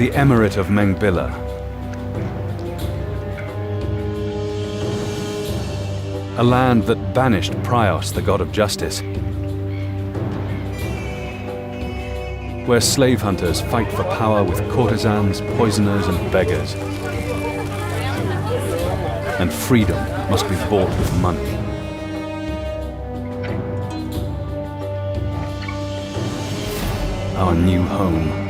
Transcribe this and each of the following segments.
the Emirate of Mengbilla. A land that banished Prios, the god of justice. Where slave hunters fight for power with courtesans, poisoners, and beggars. And freedom must be bought with money. Our new home.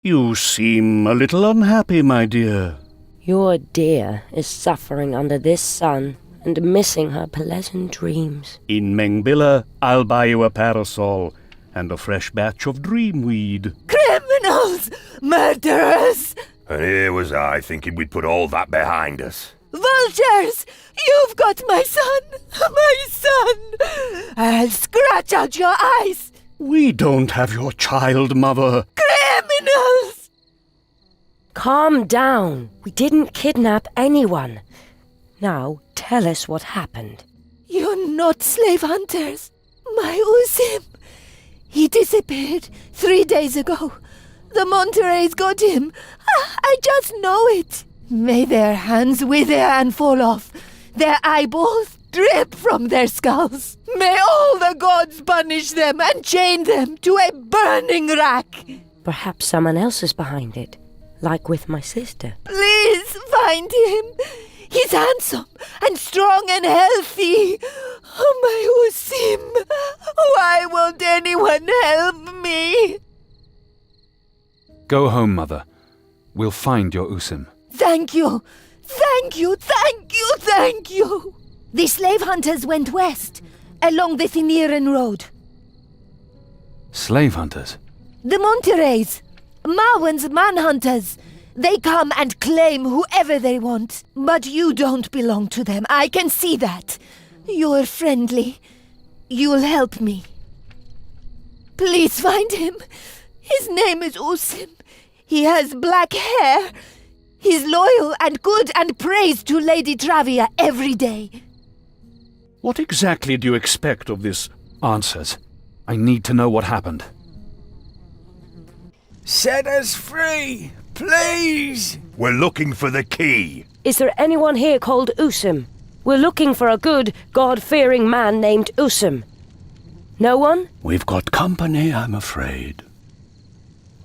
You seem a little unhappy, my dear. Your dear is suffering under this sun and missing her pleasant dreams. In Mengbilla, I'll buy you a parasol and a fresh batch of dreamweed. Criminals! Murderers! And here was I thinking we'd put all that behind us. Vultures! You've got my son! My son! I'll scratch out your eyes! We don't have your child, Mother. Criminals! Calm down. We didn't kidnap anyone. Now, tell us what happened. You're not slave hunters. My Usim. He disappeared 3 days ago. The Monterey's got him. I just know it. May their hands wither and fall off. Their eyeballs drip from their skulls. May all the gods punish them and chain them to a burning rack. Perhaps someone else is behind it, like with my sister. Please find him. He's handsome and strong and healthy. Oh, my Usim. Why won't anyone help me? Go home, Mother. We'll find your Usim. Thank you. Thank you. Thank you. Thank you. The slave hunters went west, along the Thiniran road. Slave hunters? The Montereys, Marwan's manhunters. They come and claim whoever they want. But you don't belong to them. I can see that. You're friendly. You'll help me. Please find him. His name is Usim. He has black hair. He's loyal and good and prays to Lady Travia every day. What exactly do you expect of this? Answers. I need to know what happened. Set us free, please! We're looking for the key. Is there anyone here called Usim? We're looking for a good, God-fearing man named Usim. No one? We've got company, I'm afraid.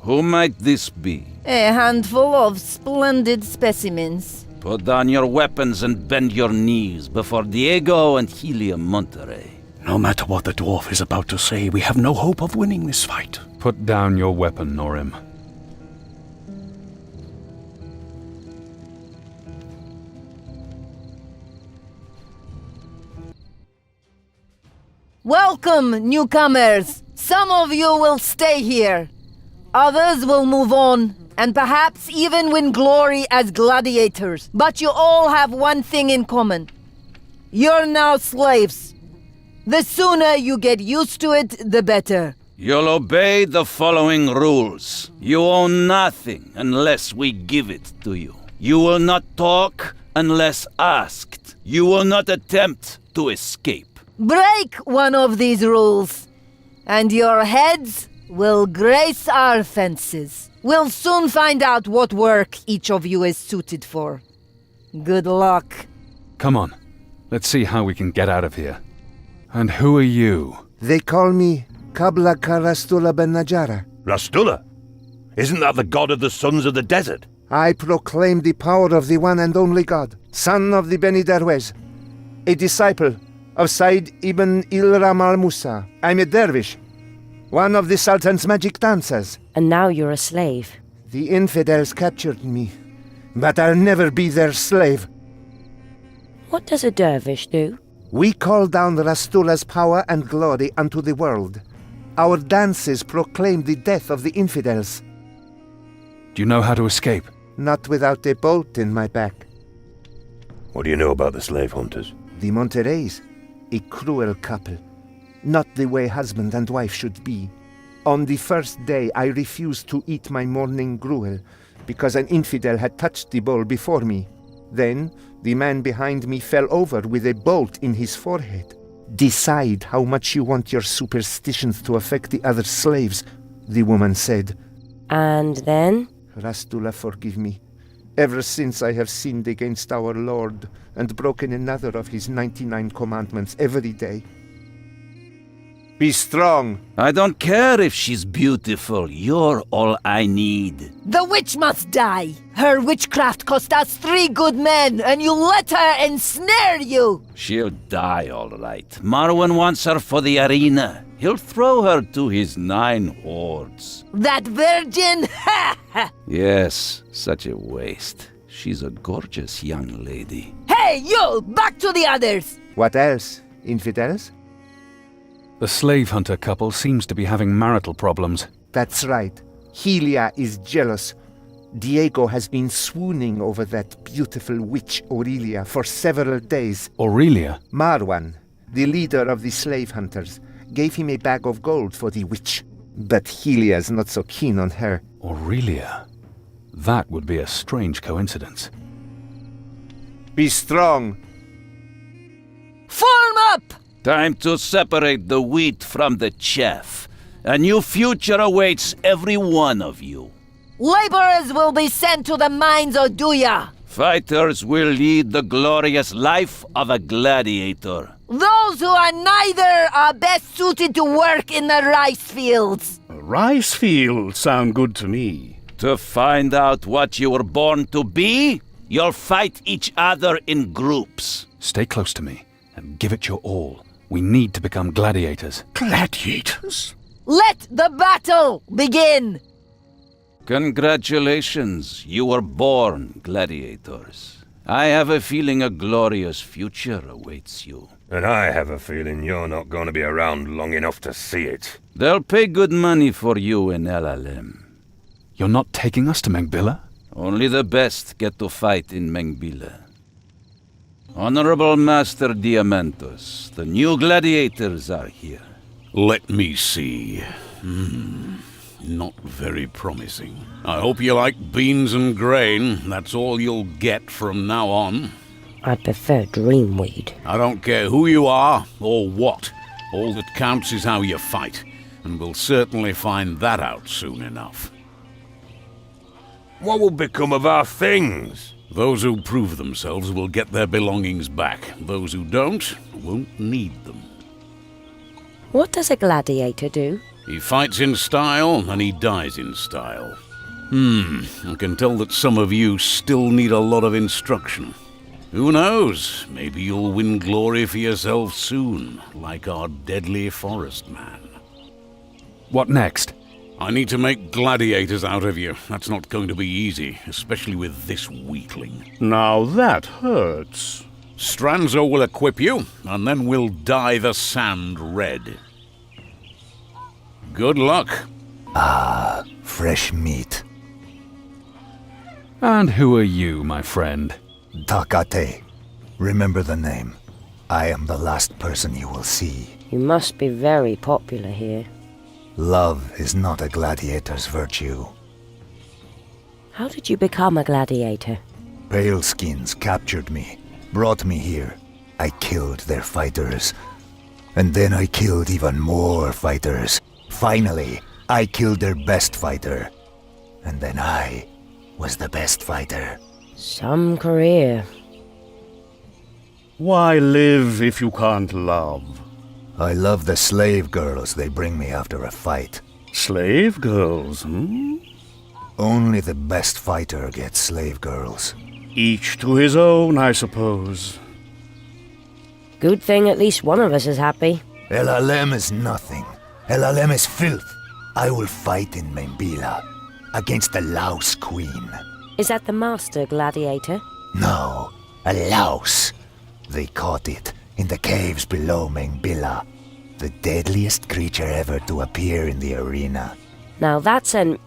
Who might this be? A handful of splendid specimens. Put down your weapons and bend your knees before Diego and Helium Monterey. No matter what the dwarf is about to say, we have no hope of winning this fight. Put down your weapon, Norim. Welcome, newcomers. Some of you will stay here. Others will move on, and perhaps even win glory as gladiators. But you all have one thing in common. You're now slaves. The sooner you get used to it, the better. You'll obey the following rules. You own nothing unless we give it to you. You will not talk unless asked. You will not attempt to escape. Break one of these rules, and your heads will grace our fences. We'll soon find out what work each of you is suited for. Good luck. Come on. Let's see how we can get out of here. And who are you? They call me Kabla Karastula ben Najara. Rastula? Isn't that the god of the sons of the desert? I proclaim the power of the one and only God, son of the Beni Darwez, a disciple of Said ibn Ilram al-Musa. I'm a dervish, one of the Sultan's magic dancers. And now you're a slave. The infidels captured me, but I'll never be their slave. What does a dervish do? We call down Rastula's power and glory unto the world. Our dances proclaim the death of the infidels. Do you know how to escape? Not without a bolt in my back. What do you know about the slave hunters? The Montereys, a cruel couple. Not the way husband and wife should be. On the first day, I refused to eat my morning gruel because an infidel had touched the bowl before me. Then the man behind me fell over with a bolt in his forehead. Decide how much you want your superstitions to affect the other slaves, the woman said. And then? Rastula, forgive me. Ever since I have sinned against our Lord and broken another of his 99 commandments every day. Be strong. I don't care if she's beautiful. You're all I need. The witch must die. Her witchcraft cost us 3 good men, and you let her ensnare you. She'll die, all right. Marwan wants her for the arena. He'll throw her to his 9 hordes. That virgin? Ha ha! Yes, such a waste. She's a gorgeous young lady. Hey, you! Back to the others! What else? Infidels? The slave hunter couple seems to be having marital problems. That's right. Helia is jealous. Diego has been swooning over that beautiful witch Aurelia for several days. Aurelia? Marwan, the leader of the slave hunters, gave him a bag of gold for the witch. But Helia's not so keen on her. Aurelia? That would be a strange coincidence. Be strong. Form up! Time to separate the wheat from the chaff. A new future awaits every one of you. Laborers will be sent to the mines of Duya. Fighters will lead the glorious life of a gladiator. Those who are neither are best suited to work in the rice fields. Rice fields sound good to me. To find out what you were born to be, you'll fight each other in groups. Stay close to me and give it your all. We need to become gladiators. Gladiators? Let the battle begin! Congratulations, you were born gladiators. I have a feeling a glorious future awaits you. And I have a feeling you're not going to be around long enough to see it. They'll pay good money for you in LLM. You're not taking us to Mengbilla? Only the best get to fight in Mengbilla. Honorable Master Diamantos, the new gladiators are here. Let me see. Not very promising. I hope you like beans and grain. That's all you'll get from now on. I prefer Dreamweed. I don't care who you are or what. All that counts is how you fight. And we'll certainly find that out soon enough. What will become of our things? Those who prove themselves will get their belongings back. Those who don't won't need them. What does a gladiator do? He fights in style, and he dies in style. I can tell that some of you still need a lot of instruction. Who knows? Maybe you'll win glory for yourself soon, like our deadly forest man. What next? I need to make gladiators out of you. That's not going to be easy, especially with this weakling. Now that hurts. Stranzo will equip you, and then we'll dye the sand red. Good luck. Fresh meat. And who are you, my friend? Takate. Remember the name. I am the last person you will see. You must be very popular here. Love is not a gladiator's virtue. How did you become a gladiator? Paleskins captured me, brought me here. I killed their fighters. And then I killed even more fighters. Finally, I killed their best fighter. And then I was the best fighter. Some career. Why live if you can't love? I love the slave girls they bring me after a fight. Slave girls, Only the best fighter gets slave girls. Each to his own, I suppose. Good thing at least one of us is happy. LLM is nothing. LLM is filth. I will fight in Mengbilla against the Laos Queen. Is that the master gladiator? No, a louse. They caught it in the caves below Mengbilla. The deadliest creature ever to appear in the arena. Now that's an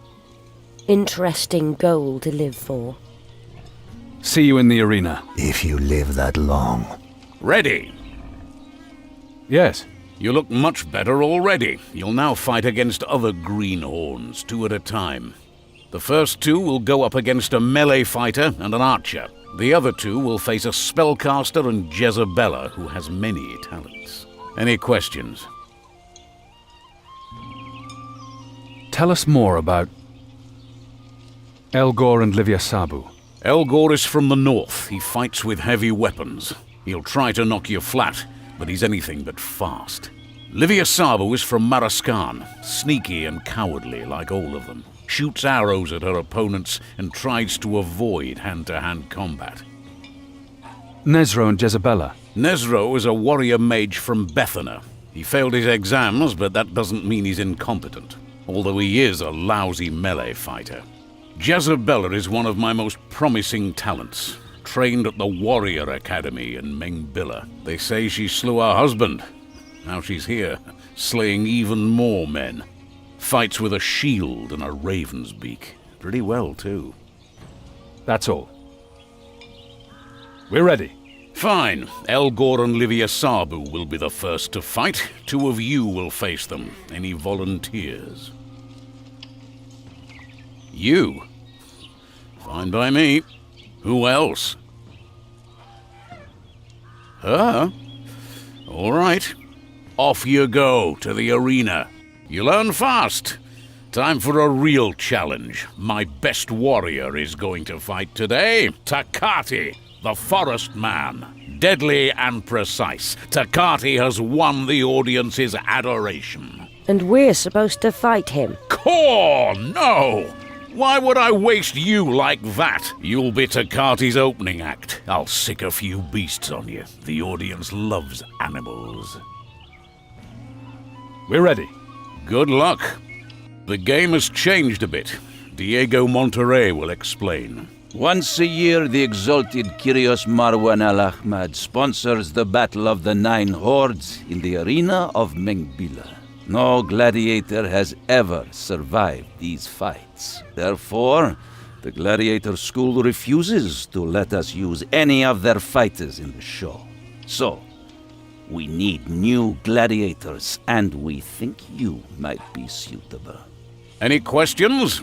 interesting goal to live for. See you in the arena. If you live that long. Ready. Yes. You look much better already. You'll now fight against other greenhorns, 2 at a time. The first 2 will go up against a melee fighter and an archer. The other two will face a spellcaster and Jezebella, who has many talents. Any questions? Tell us more about Elgor and Livia Sabu. Elgor is from the north. He fights with heavy weapons. He'll try to knock you flat, but he's anything but fast. Livia Sabu is from Maraskan, sneaky and cowardly like all of them. Shoots arrows at her opponents and tries to avoid hand-to-hand combat. Nezro and Jezebella. Nezro is a warrior mage from Bethana. He failed his exams, but that doesn't mean he's incompetent, although he is a lousy melee fighter. Jezebella is one of my most promising talents, trained at the Warrior Academy in Mengbilla. They say she slew her husband. Now she's here, slaying even more men. Fights with a shield and a raven's beak. Pretty well, too. That's all. We're ready. Fine. Elgor and Livia Sabu will be the first to fight. 2 of you will face them. Any volunteers? You? Fine by me. Who else? Her? All right. Off you go to the arena. You learn fast. Time for a real challenge. My best warrior is going to fight today. Takati, the Forest Man. Deadly and precise. Takati has won the audience's adoration. And we're supposed to fight him. Core, no! Why would I waste you like that? You'll be Takati's opening act. I'll sick a few beasts on you. The audience loves animals. We're ready. Good luck. The game has changed a bit. Diego Monterrey will explain. Once a year, the exalted Kyrios Marwan al-Ahmad sponsors the Battle of the 9 Hordes in the arena of Mengbilla. No gladiator has ever survived these fights. Therefore, the gladiator school refuses to let us use any of their fighters in the show. So, we need new gladiators, and we think you might be suitable. Any questions?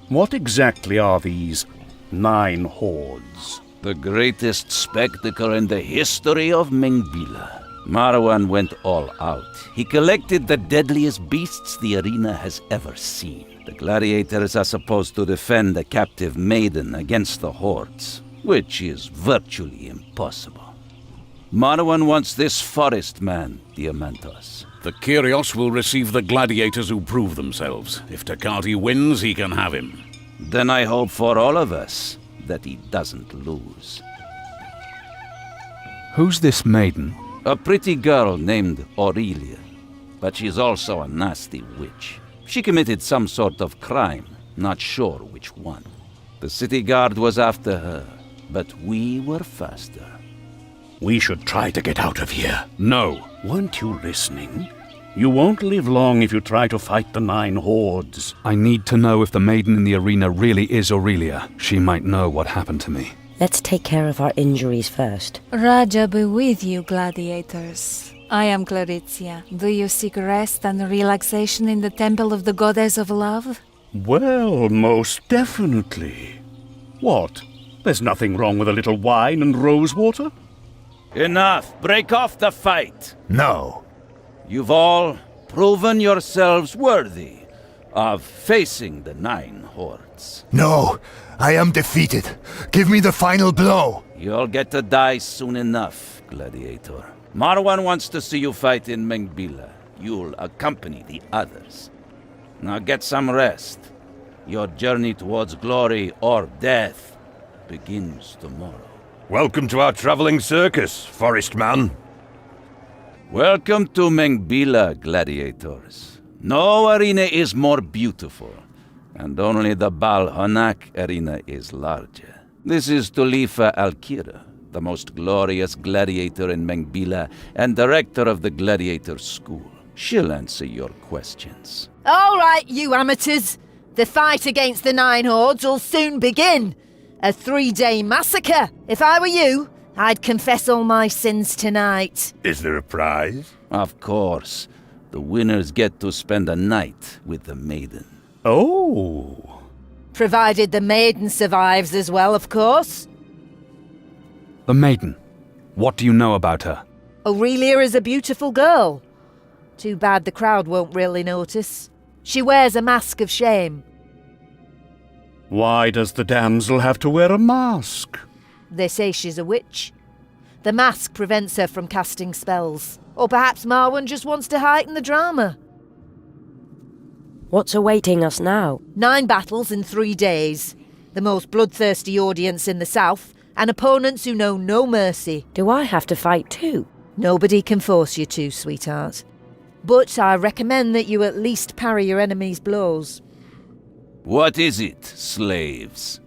What exactly are these 9 hordes? The greatest spectacle in the history of Mengbilla. Marwan went all out. He collected the deadliest beasts the arena has ever seen. The gladiators are supposed to defend the captive maiden against the hordes, which is virtually impossible. Marwan wants this forest man, Diamantos. The Kyrios will receive the gladiators who prove themselves. If Takati wins, he can have him. Then I hope for all of us that he doesn't lose. Who's this maiden? A pretty girl named Aurelia, but she's also a nasty witch. She committed some sort of crime, not sure which one. The city guard was after her, but we were faster. We should try to get out of here. No. Weren't you listening? You won't live long if you try to fight the 9 hordes. I need to know if the maiden in the arena really is Aurelia. She might know what happened to me. Let's take care of our injuries first. Raja be with you, gladiators. I am Claritia. Do you seek rest and relaxation in the temple of the goddess of love? Well, most definitely. What? There's nothing wrong with a little wine and rosewater? Enough! Break off the fight! No. You've all proven yourselves worthy of facing the 9 hordes. No. I am defeated. Give me the final blow. You'll get to die soon enough, gladiator. Marwan wants to see you fight in Mengbilla. You'll accompany the others. Now get some rest. Your journey towards glory or death begins tomorrow. Welcome to our traveling circus, Forest Man. Welcome to Mengbilla, gladiators. No arena is more beautiful, and only the Bal Hanak arena is larger. This is Tulifa Al-Kira, the most glorious gladiator in Mengbilla and director of the gladiator school. She'll answer your questions. All right, you amateurs. The fight against the 9 hordes will soon begin. A 3-day massacre. If I were you, I'd confess all my sins tonight. Is there a prize? Of course. The winners get to spend a night with the maiden. Oh. Provided the maiden survives as well, of course. The maiden. What do you know about her? Aurelia is a beautiful girl. Too bad the crowd won't really notice. She wears a mask of shame. Why does the damsel have to wear a mask? They say she's a witch. The mask prevents her from casting spells. Or perhaps Marwan just wants to heighten the drama. What's awaiting us now? 9 battles in 3 days. The most bloodthirsty audience in the south, and opponents who know no mercy. Do I have to fight too? Nobody can force you to, sweetheart. But I recommend that you at least parry your enemy's blows. What is it, slaves?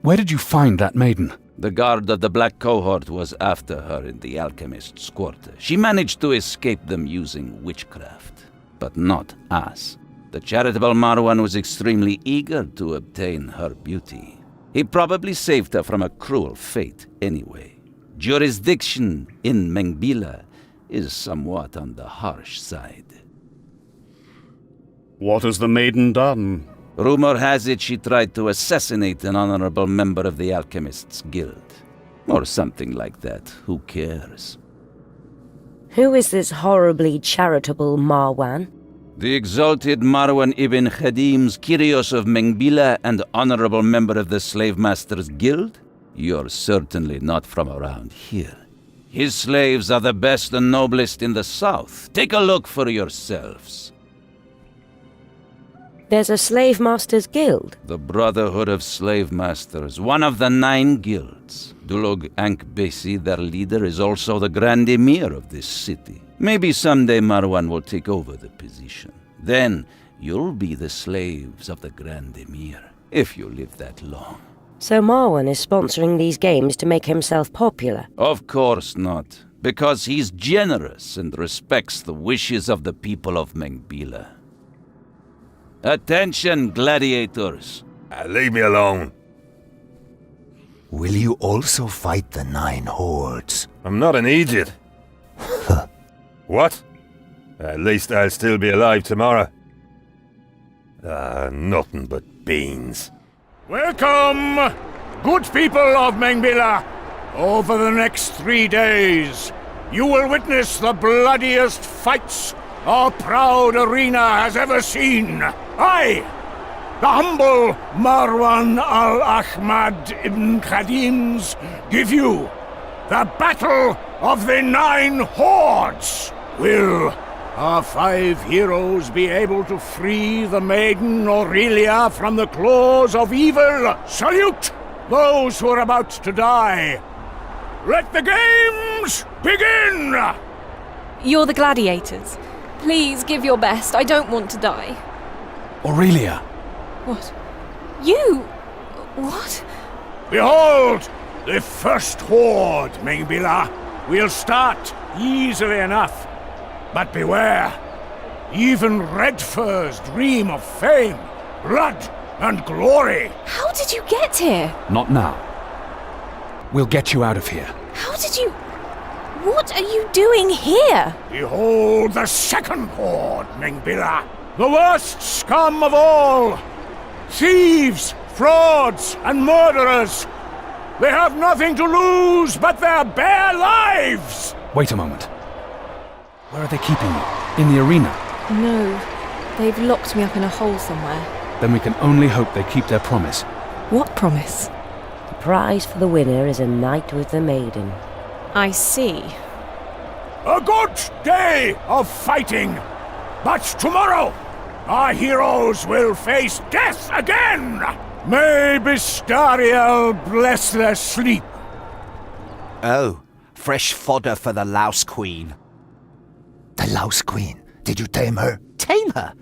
Where did you find that maiden? The guard of the Black Cohort was after her in the alchemist's quarter. She managed to escape them using witchcraft, but not us. The charitable Marwan was extremely eager to obtain her beauty. He probably saved her from a cruel fate anyway. Jurisdiction in Mengbila is somewhat on the harsh side. What has the maiden done? Rumor has it she tried to assassinate an honorable member of the Alchemists' Guild. Or something like that. Who cares? Who is this horribly charitable Marwan? The exalted Marwan ibn Khadim's Kyrios of Mengbila and honorable member of the Slave Masters' Guild? You're certainly not from around here. His slaves are the best and noblest in the south. Take a look for yourselves. There's a Slave Masters Guild? The Brotherhood of Slave Masters, one of the 9 guilds. Dulog Ankh-Besi, their leader, is also the Grand Emir of this city. Maybe someday Marwan will take over the position. Then you'll be the slaves of the Grand Emir, if you live that long. So Marwan is sponsoring these games to make himself popular? Of course not, because he's generous and respects the wishes of the people of Mengbila. Attention, gladiators! Leave me alone. Will you also fight the 9 hordes? I'm not an idiot. What? At least I'll still be alive tomorrow. Nothing but beans. Welcome, good people of Mengbila. Over the next 3 days, you will witness the bloodiest fights our proud arena has ever seen. I, the humble Marwan al-Ahmad ibn Khadim's, give you the Battle of the 9 Hordes. Will our 5 heroes be able to free the maiden Aurelia from the claws of evil? Salute those who are about to die. Let the games begin! You're the gladiators. Please give your best. I don't want to die. Aurelia! What? You? What? Behold, the first horde, Mengbila. We'll start easily enough. But beware. Even red furs dream of fame, blood, and glory. How did you get here? Not now. We'll get you out of here. How did you... What are you doing here? Behold the second horde, Mengbila. The worst scum of all. Thieves, frauds, and murderers. They have nothing to lose but their bare lives. Wait a moment. Where are they keeping you? In the arena? No. They've locked me up in a hole somewhere. Then we can only hope they keep their promise. What promise? The prize for the winner is a night with the maiden. I see. A good day of fighting. But tomorrow, our heroes will face death again. May Bistariel bless their sleep. Oh, fresh fodder for the Louse Queen. The Louse Queen? Did you tame her? Tame her?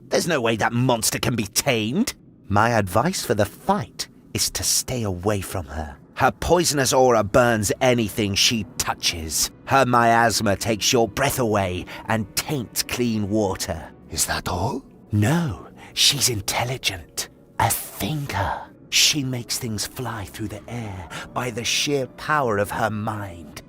There's no way that monster can be tamed. My advice for the fight is to stay away from her. Her poisonous aura burns anything she touches. Her miasma takes your breath away and taints clean water. Is that all? No, she's intelligent. A thinker. She makes things fly through the air by the sheer power of her mind.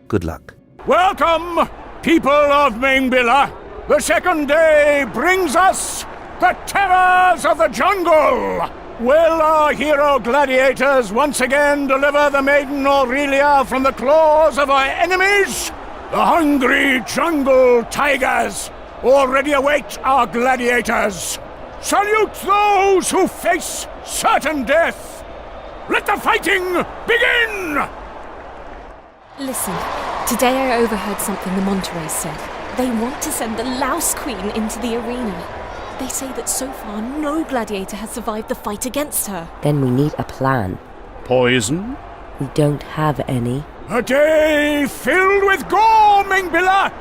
Good luck. Welcome, people of Mengbila. The second day brings us the terrors of the jungle! Will our hero gladiators once again deliver the maiden Aurelia from the claws of our enemies? The hungry jungle tigers already await our gladiators. Salute those who face certain death. Let the fighting begin! Listen, today I overheard something the Monterey said. They want to send the Louse Queen into the arena. They say that so far no gladiator has survived the fight against her. Then we need a plan. Poison? We don't have any. A day filled with gore, Mengbilla,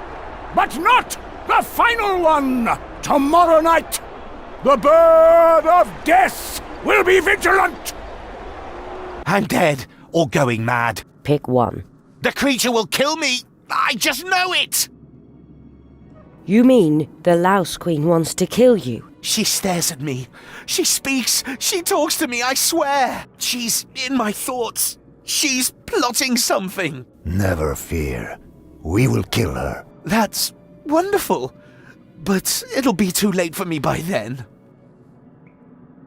but not the final one. Tomorrow night, the bird of death will be vigilant. I'm dead or going mad. Pick one. The creature will kill me. I just know it. You mean the Louse Queen wants to kill you? She stares at me. She speaks. She talks to me, I swear. She's in my thoughts. She's plotting something. Never fear. We will kill her. That's wonderful. But it'll be too late for me by then.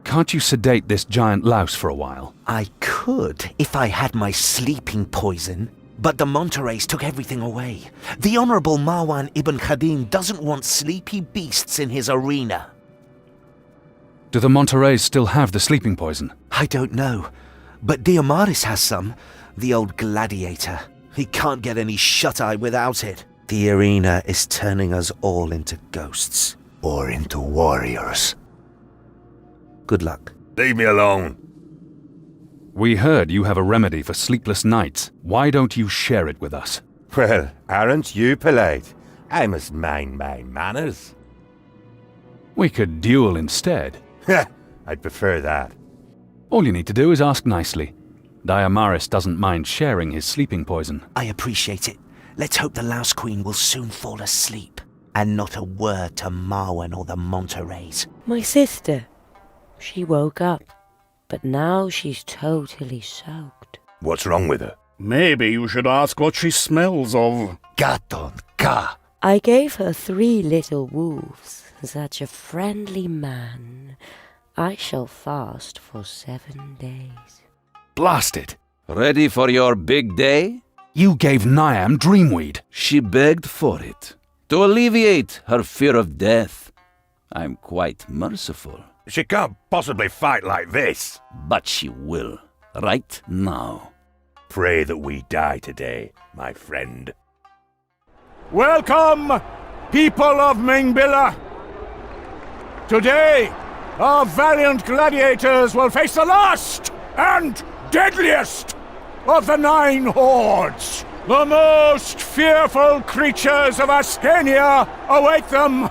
Can't you sedate this giant louse for a while? I could if I had my sleeping poison. But the Montereys took everything away. The Honorable Marwan ibn Khadim doesn't want sleepy beasts in his arena. Do the Montereys still have the sleeping poison? I don't know. But Diomaris has some. The old gladiator. He can't get any shut-eye without it. The arena is turning us all into ghosts. Or into warriors. Good luck. Leave me alone. We heard you have a remedy for sleepless nights. Why don't you share it with us? Well, aren't you polite? I must mind my manners. We could duel instead. I'd prefer that. All you need to do is ask nicely. Diomaris doesn't mind sharing his sleeping poison. I appreciate it. Let's hope the Louse Queen will soon fall asleep. And not a word to Marwan or the Montereys. My sister. She woke up. But now she's totally soaked. What's wrong with her? Maybe you should ask what she smells of. Gaton Ka. I gave her 3 little wolves. Such a friendly man. I shall fast for 7 days. Blast it! Ready for your big day? You gave Niam Dreamweed. She begged for it. To alleviate her fear of death. I'm quite merciful. She can't possibly fight like this. But she will. Right now. Pray that we die today, my friend. Welcome, people of Mengbilla. Today, our valiant gladiators will face the last and deadliest of the 9 hordes. The most fearful creatures of Ascania await them.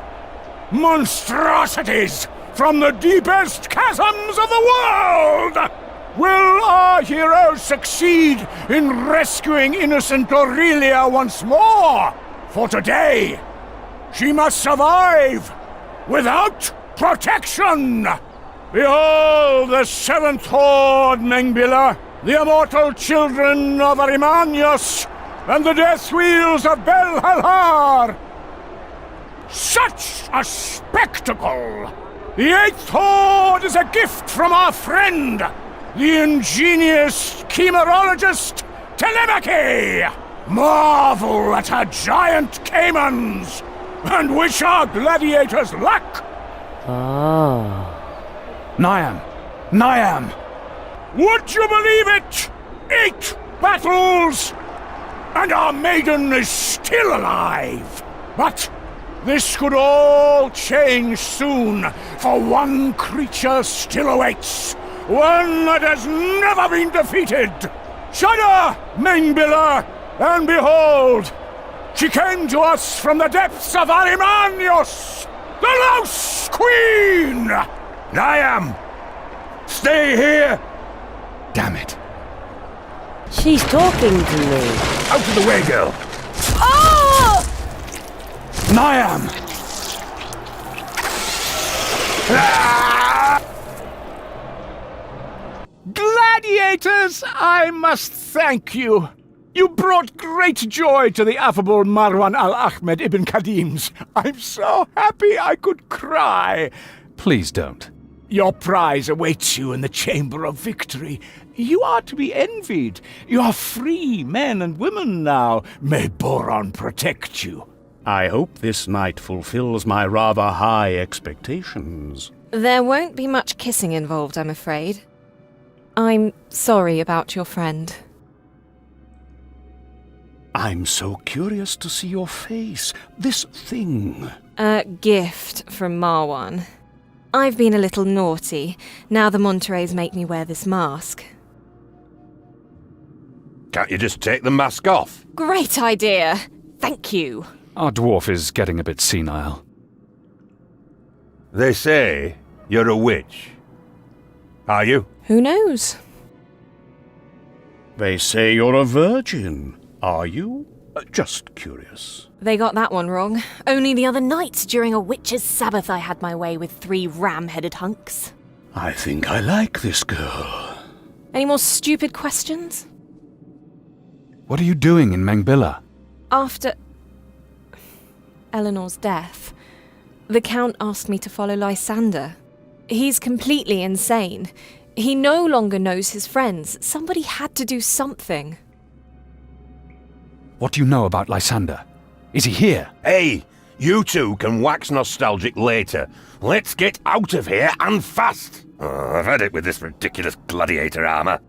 Monstrosities from the deepest chasms of the world! Will our heroes succeed in rescuing innocent Aurelia once more? For today, she must survive without protection! Behold the 7th Horde, Mengbilla, the immortal children of Arimanios, and the death wheels of Bel-Halhar! Such a spectacle! The 8th Horde is a gift from our friend, the ingenious chimerologist Telemachy! Marvel at her giant caimans, and wish our gladiators luck! Oh. Niam! Niam! Would you believe it? 8 battles, and our maiden is still alive! But this could all change soon, for one creature still awaits. One that has never been defeated. Shudder, Mengbilla, and behold, she came to us from the depths of Arimanios, the Louse Queen! Niam! Stay here! Damn it. She's talking to me. Out of the way, girl! Oh! Niam! Gladiators, I must thank you. You brought great joy to the affable Marwan al-Ahmed ibn Khadims. I'm so happy I could cry. Please don't. Your prize awaits you in the Chamber of Victory. You are to be envied. You are free men and women now. May Boron protect you. I hope this night fulfills my rather high expectations. There won't be much kissing involved, I'm afraid. I'm sorry about your friend. I'm so curious to see your face. This thing. A gift from Marwan. I've been a little naughty. Now the Monterey's make me wear this mask. Can't you just take the mask off? Great idea! Thank you. Our dwarf is getting a bit senile. They say you're a witch. Are you? Who knows? They say you're a virgin. Are you? Just curious. They got that one wrong. Only the other night, during a witch's sabbath, I had my way with 3 ram-headed hunks. I think I like this girl. Any more stupid questions? What are you doing in Mengbilla? After Eleanor's death, the Count asked me to follow Lysander. He's completely insane. He no longer knows his friends. Somebody had to do something. What do you know about Lysander? Is he here? Hey, you two can wax nostalgic later. Let's get out of here and fast. I've had it with this ridiculous gladiator armor.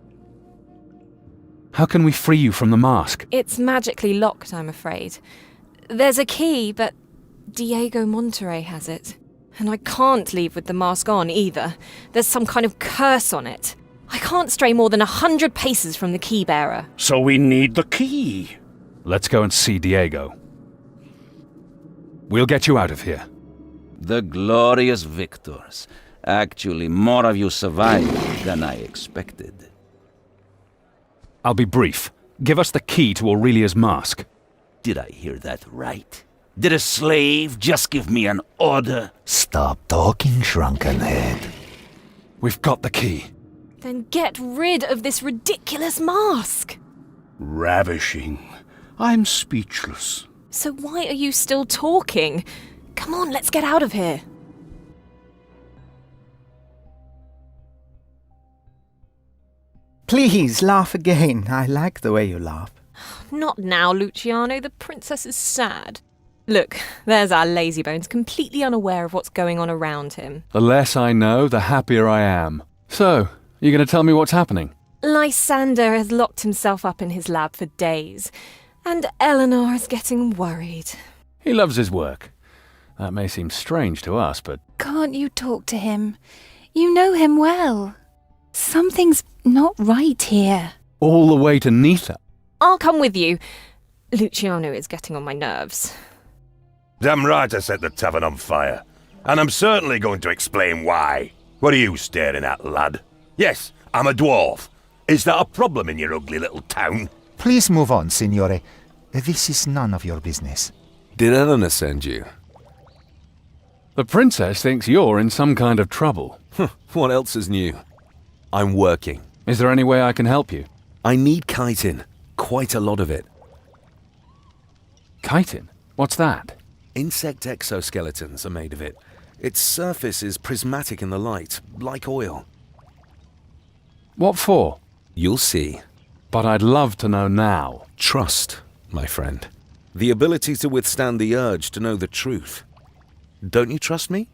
How can we free you from the mask? It's magically locked, I'm afraid. There's a key, but Diego Monterey has it. And I can't leave with the mask on either. There's some kind of curse on it. I can't stray more than 100 paces from the key bearer. So we need the key. Let's go and see Diego. We'll get you out of here. The glorious victors. Actually, more of you survived than I expected. I'll be brief. Give us the key to Aurelia's mask. Did I hear that right? Did a slave just give me an order? Stop talking, shrunken head. We've got the key. Then get rid of this ridiculous mask. Ravishing. I'm speechless. So why are you still talking? Come on, let's get out of here. Please, laugh again. I like the way you laugh. Not now, Luciano. The princess is sad. Look, there's our lazybones, completely unaware of what's going on around him. The less I know, the happier I am. So, you going to tell me what's happening? Lysander has locked himself up in his lab for days, and Eleanor is getting worried. He loves his work. That may seem strange to us, but... Can't you talk to him? You know him well. Something's not right here. All the way to Nitha? I'll come with you. Luciano is getting on my nerves. Damn right I set the tavern on fire. And I'm certainly going to explain why. What are you staring at, lad? Yes, I'm a dwarf. Is that a problem in your ugly little town? Please move on, signore. This is none of your business. Did Eleanor send you? The princess thinks you're in some kind of trouble. What else is new? I'm working. Is there any way I can help you? I need chitin. Quite a lot of it. Chitin? What's that? Insect exoskeletons are made of it. Its surface is prismatic in the light, like oil. What for? You'll see. But I'd love to know now. Trust, my friend. The ability to withstand the urge to know the truth. Don't you trust me?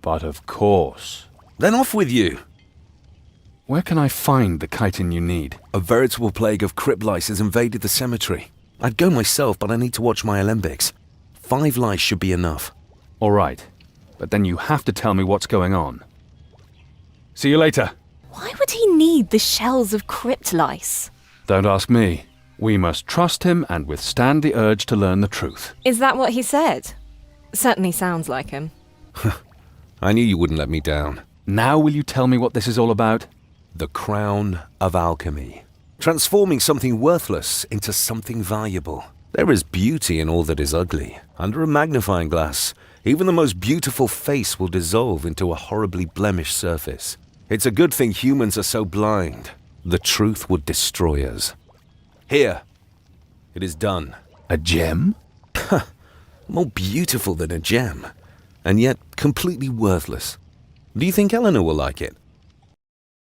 But of course. Then off with you! Where can I find the chitin you need? A veritable plague of crypt lice has invaded the cemetery. I'd go myself, but I need to watch my alembics. 5 lice should be enough. All right. But then you have to tell me what's going on. See you later. Why would he need the shells of crypt lice? Don't ask me. We must trust him and withstand the urge to learn the truth. Is that what he said? Certainly sounds like him. I knew you wouldn't let me down. Now will you tell me what this is all about? The crown of alchemy. Transforming something worthless into something valuable. There is beauty in all that is ugly. Under a magnifying glass, even the most beautiful face will dissolve into a horribly blemished surface. It's a good thing humans are so blind. The truth would destroy us. Here. It is done. A gem? More beautiful than a gem. And yet completely worthless. Do you think Eleanor will like it?